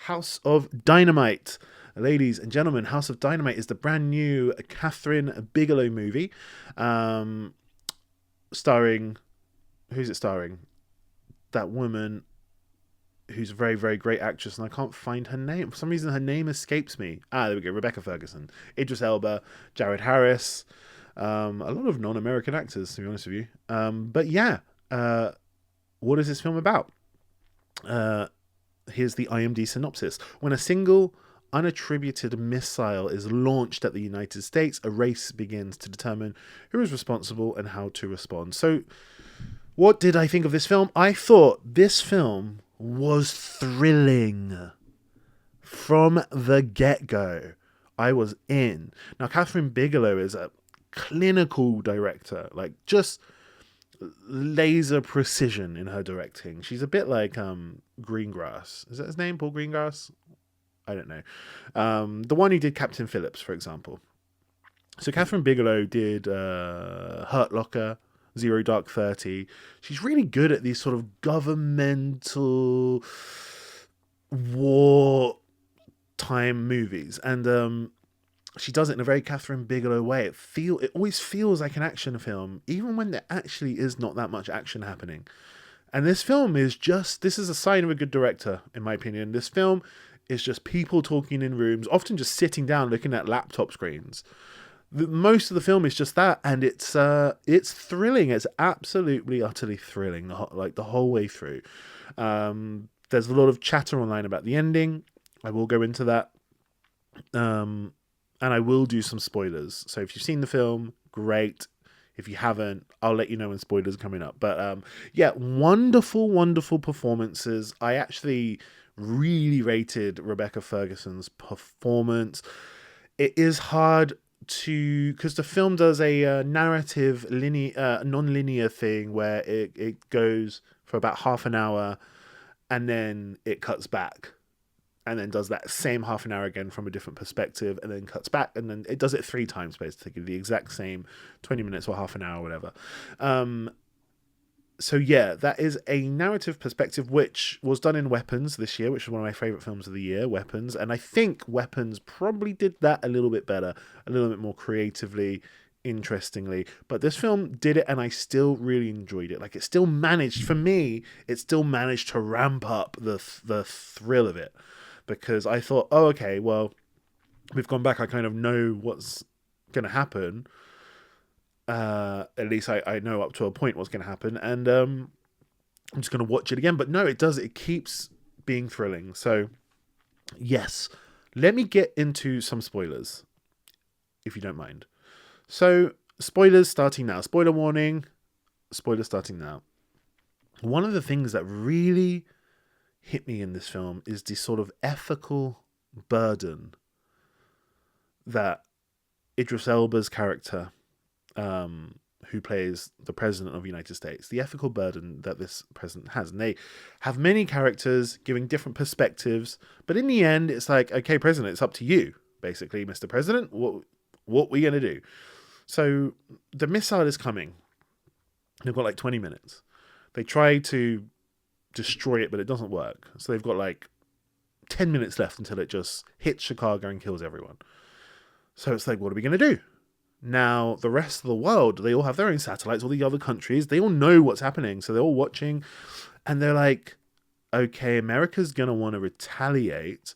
House of Dynamite. Ladies and gentlemen, House of Dynamite is the brand new Catherine Bigelow movie, um, starring, who's it starring? That woman who's a very, very great actress, and I can't find her name. For some reason, her name escapes me. There we go. Rebecca Ferguson, Idris Elba, Jared Harris, a lot of non-American actors, to be honest with you. But yeah, what is this film about? Uh, Here's the IMDb synopsis. When a single unattributed missile is launched at the United States, a race begins to determine who is responsible and how to respond. So, what did I think of this film? I thought this film was thrilling from the get-go. I was in. Now, Catherine Bigelow is a clinical director, like just laser precision in her directing. She's a bit like Greengrass. Is that his name? Paul Greengrass? I don't know. The one who did Captain Phillips, for example. So Catherine Bigelow did Hurt Locker, Zero Dark 30. She's really good at these sort of governmental war time movies, and she does it in a very Catherine Bigelow way. It always feels like an action film, even when there actually is not that much action happening. And this film is this is a sign of a good director, in my opinion. This film is just people talking in rooms, often just sitting down looking at laptop screens. Most of the film is just that, and it's thrilling. It's absolutely, utterly thrilling, the whole way through. There's a lot of chatter online about the ending. I will go into that. And I will do some spoilers. So if you've seen the film, great. If you haven't, I'll let you know when spoilers are coming up. But yeah, wonderful, wonderful performances. I actually really rated Rebecca Ferguson's performance. It is hard because the film does a narrative non-linear thing where it goes for about half an hour and then it cuts back and then does that same half an hour again from a different perspective and then cuts back, and then it does it 3 times, basically the exact same 20 minutes or half an hour, whatever. So yeah, that is a narrative perspective which was done in Weapons this year, which is one of my favorite films of the year, Weapons. And I think Weapons probably did that a little bit better, a little bit more creatively, interestingly. But this film did it, and I still really enjoyed it. Like, it still managed, for me, it still managed to ramp up the thrill of it. Because I thought, oh, okay, well, we've gone back. I kind of know what's going to happen. At least I know up to a point what's going to happen. And I'm just going to watch it again. But no, it does. It keeps being thrilling. So, yes. Let me get into some spoilers, if you don't mind. So, spoilers starting now. Spoiler warning. Spoilers starting now. One of the things that really hit me in this film is the sort of ethical burden that Idris Elba's character, who plays the president of the United States, the ethical burden that this president has. And they have many characters giving different perspectives, but in the end, it's like, okay, president, it's up to you, basically, Mr. President. What we gonna do? So the missile is coming. They've got like 20 minutes. They try to destroy it, but it doesn't work. So they've got like 10 minutes left until it just hits Chicago and kills everyone. So it's like, what are we going to do? Now, the rest of the world, they all have their own satellites, all the other countries, they all know what's happening. So they're all watching, and they're like, okay, America's going to want to retaliate.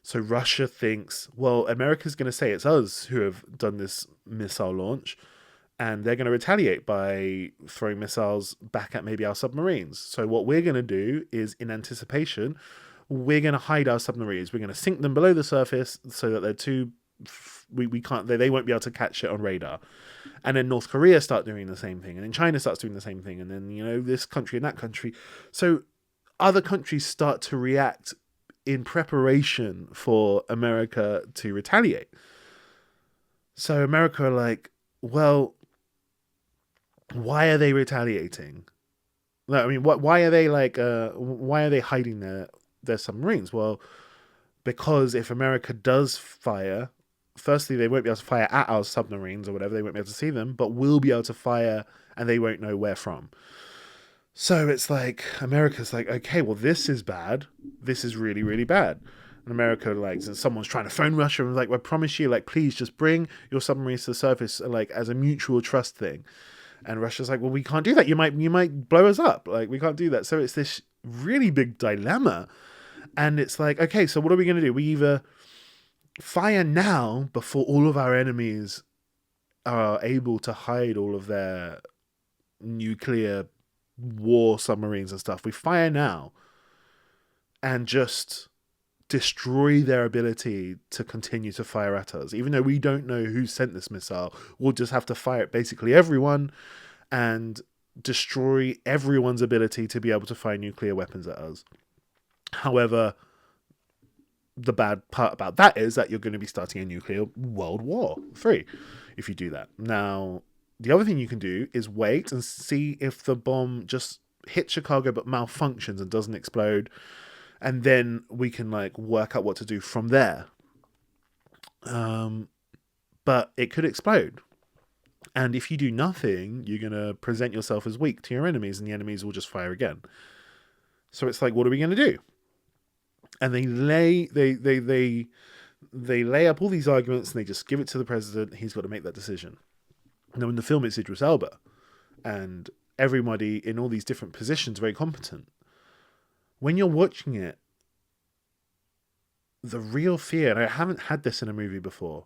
So Russia thinks, well, America's going to say it's us who have done this missile launch, and they're going to retaliate by throwing missiles back at maybe our submarines. So what we're going to do is, in anticipation, we're going to hide our submarines. We're going to sink them below the surface so that they're too... we can't... They won't be able to catch it on radar. And then North Korea start doing the same thing. And then China starts doing the same thing. And then, this country and that country. So other countries start to react in preparation for America to retaliate. So America are like, well, why are they retaliating? I mean, why are they why are they hiding their submarines? Well, because if America does fire, firstly, they won't be able to fire at our submarines or whatever. They won't be able to see them, but we'll be able to fire and they won't know where from. So it's like America's like, okay, well, this is bad. This is really, really bad. And America, like, and someone's trying to phone Russia and like, I promise you, like, please just bring your submarines to the surface, like, as a mutual trust thing. And Russia's like, well, we can't do that. You might blow us up. Like, we can't do that. So it's this really big dilemma. And it's like, okay, so what are we going to do? We either fire now before all of our enemies are able to hide all of their nuclear war submarines and stuff. We fire now and just destroy their ability to continue to fire at us. Even though we don't know who sent this missile, we'll just have to fire at basically everyone and destroy everyone's ability to be able to fire nuclear weapons at us. However, the bad part about that is that you're going to be starting a nuclear World War III if you do that. Now, the other thing you can do is wait and see if the bomb just hits Chicago but malfunctions and doesn't explode, and then we can like work out what to do from there. But it could explode. And if you do nothing, you're going to present yourself as weak to your enemies, and the enemies will just fire again. So it's like, what are we going to do? And they lay up all these arguments, and they just give it to the president. He's got to make that decision. Now, in the film, it's Idris Elba, and everybody in all these different positions very competent. When you're watching it, the real fear, and I haven't had this in a movie before,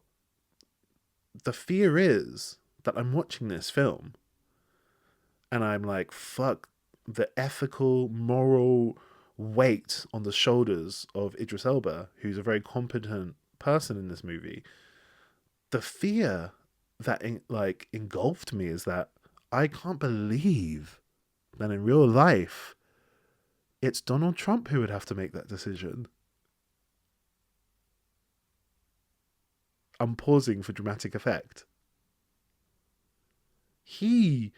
the fear is that I'm watching this film and I'm like, fuck the ethical, moral weight on the shoulders of Idris Elba, who's a very competent person in this movie. The fear that engulfed me is that I can't believe that in real life it's Donald Trump who would have to make that decision. I'm pausing for dramatic effect. He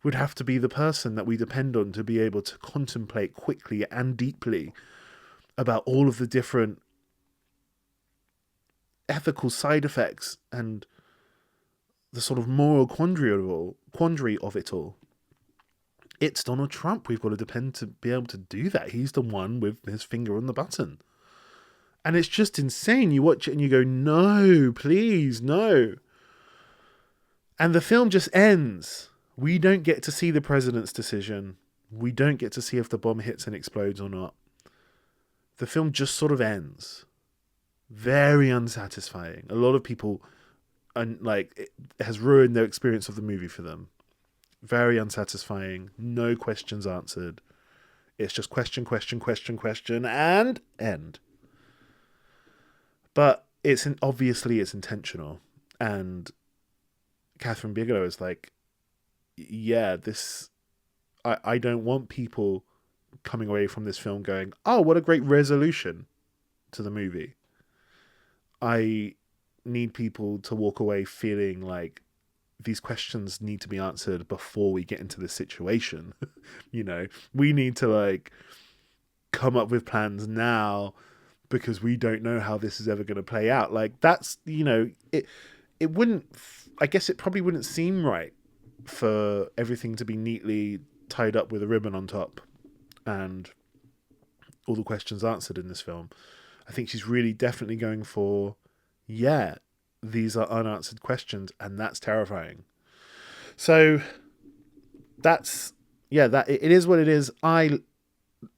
would have to be the person that we depend on to be able to contemplate quickly and deeply about all of the different ethical side effects and the sort of moral quandary of it all. It's Donald Trump we've got to depend to be able to do that. He's the one with his finger on the button. And it's just insane. You watch it and you go, no, please, no. And the film just ends. We don't get to see the president's decision. We don't get to see if the bomb hits and explodes or not. The film just sort of ends. Very unsatisfying. A lot of people, it has ruined their experience of the movie for them. Very unsatisfying. No questions answered. It's just question, and end. But obviously it's intentional. And Catherine Bigelow is like, yeah, I don't want people coming away from this film going, oh, what a great resolution to the movie. I need people to walk away feeling like these questions need to be answered before we get into this situation. We need to come up with plans now because we don't know how this is ever going to play out. That's, it wouldn't, I guess it probably wouldn't seem right for everything to be neatly tied up with a ribbon on top and all the questions answered in this film. I think she's really definitely going for, yeah, these are unanswered questions, and that's terrifying. So that's, that it is what it is. I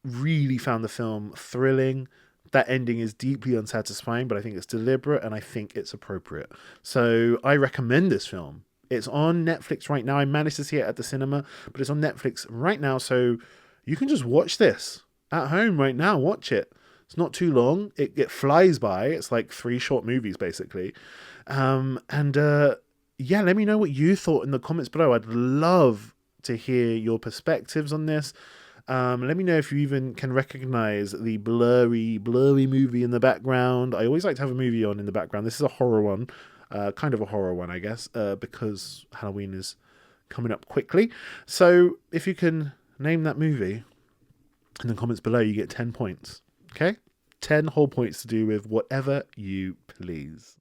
really found the film thrilling. That ending is deeply unsatisfying, but I think it's deliberate and I think it's appropriate. So I recommend this film. It's on Netflix right now. I managed to see it at the cinema, but it's on Netflix right now. So you can just watch this at home right now. Watch it. It's not too long. It flies by. It's like 3 short movies, basically. Let me know what you thought in the comments below. I'd love to hear your perspectives on this. Let me know if you even can recognize the blurry movie in the background. I always like to have a movie on in the background. This is a horror one. Kind of a horror one, I guess, because Halloween is coming up quickly. So if you can name that movie in the comments below, you get 10 points. Okay? 10 whole points to do with whatever you please.